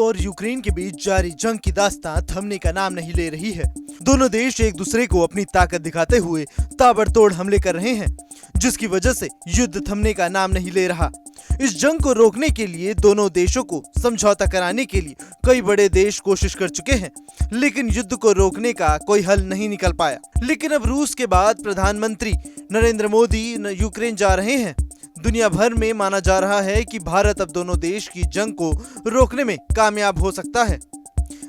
और यूक्रेन के बीच जारी जंग की दास्तां थमने का नाम नहीं ले रही है। दोनों देश एक दूसरे को अपनी ताकत दिखाते हुए ताबड़तोड़ हमले कर रहे हैं, जिसकी वजह से युद्ध थमने का नाम नहीं ले रहा। इस जंग को रोकने के लिए दोनों देशों को समझौता कराने के लिए कई बड़े देश कोशिश कर चुके हैं, लेकिन युद्ध को रोकने का कोई हल नहीं निकल पाया। लेकिन अब रूस के बाद प्रधानमंत्री नरेंद्र मोदी यूक्रेन जा रहे हैं। दुनिया भर में माना जा रहा है कि भारत अब दोनों देश की जंग को रोकने में कामयाब हो सकता है।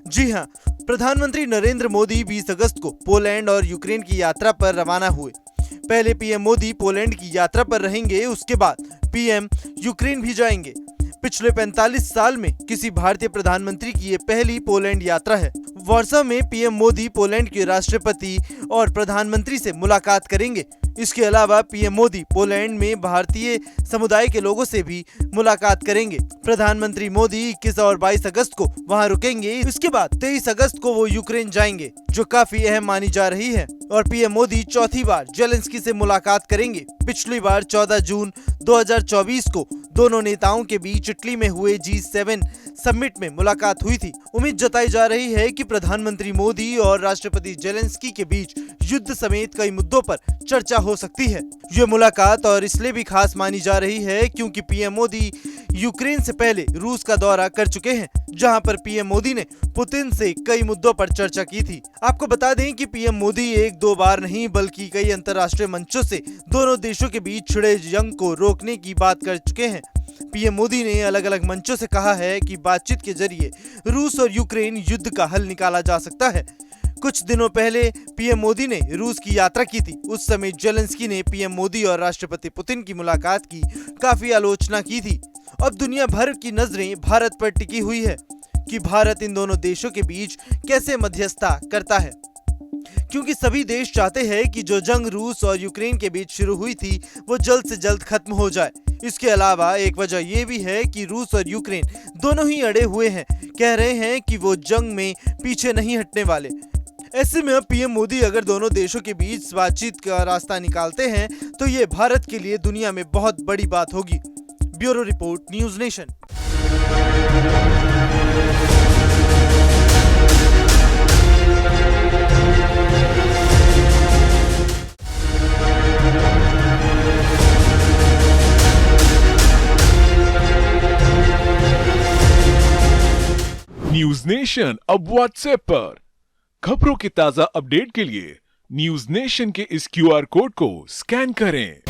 जी हां, प्रधानमंत्री नरेंद्र मोदी 20 अगस्त को पोलैंड और यूक्रेन की यात्रा पर रवाना हुए। पहले पीएम मोदी पोलैंड की यात्रा पर रहेंगे, उसके बाद पीएम यूक्रेन भी जाएंगे। पिछले 45 साल में किसी भारतीय प्रधानमंत्री की ये पहली पोलैंड यात्रा है। वार्सा में पीएम मोदी पोलैंड के राष्ट्रपति और प्रधानमंत्री से मुलाकात करेंगे। इसके अलावा पीएम मोदी पोलैंड में भारतीय समुदाय के लोगों से भी मुलाकात करेंगे। प्रधानमंत्री मोदी 21 और 22 अगस्त को वहां रुकेंगे। इसके बाद 23 अगस्त को वो यूक्रेन जाएंगे, जो काफी अहम मानी जा रही है। और पीएम मोदी चौथी बार जेलेंस्की से मुलाकात करेंगे। पिछली बार 14 जून 2024 को दोनों नेताओं के बीच इटली में हुए G7 समिट में मुलाकात हुई थी। उम्मीद जताई जा रही है कि प्रधानमंत्री मोदी और राष्ट्रपति जेलेंस्की के बीच युद्ध समेत कई मुद्दों पर चर्चा हो सकती है। ये मुलाकात और इसलिए भी खास मानी जा रही है क्योंकि पीएम मोदी यूक्रेन से पहले रूस का दौरा कर चुके हैं, जहां पर पीएम मोदी ने पुतिन से कई मुद्दों पर चर्चा की थी। आपको बता दें कि पीएम मोदी एक दो बार नहीं बल्कि कई अंतर्राष्ट्रीय मंचों से दोनों देशों के बीच छिड़े जंग को रोकने की बात कर चुके हैं। पीएम मोदी ने अलग अलग मंचों से कहा है कि बातचीत के जरिए रूस और यूक्रेन युद्ध का हल निकाला जा सकता है। कुछ दिनों पहले पीएम मोदी ने रूस की यात्रा की थी। उस समय जेलेंस्की ने पीएम मोदी और राष्ट्रपति पुतिन की मुलाकात की काफी आलोचना की थी। अब दुनिया भर की नजरें भारत पर टिकी हुई है कि भारत इन दोनों देशों के बीच कैसे मध्यस्थता करता है, क्योंकि सभी देश चाहते हैं कि जो जंग रूस और यूक्रेन के बीच शुरू हुई थी वो जल्द से जल्द खत्म हो जाए। इसके अलावा एक वजह ये भी है कि रूस और यूक्रेन दोनों ही अड़े हुए हैं, कह रहे हैं कि वो जंग में पीछे नहीं हटने वाले। ऐसे में अब पीएम मोदी अगर दोनों देशों के बीच बातचीत का रास्ता निकालते हैं तो ये भारत के लिए दुनिया में बहुत बड़ी बात होगी। Bureau report, news nation. News nation अब व्हाट्सएप पर। खबरों के ताजा अपडेट के लिए न्यूज़ नेशन के इस QR कोड को स्कैन करें।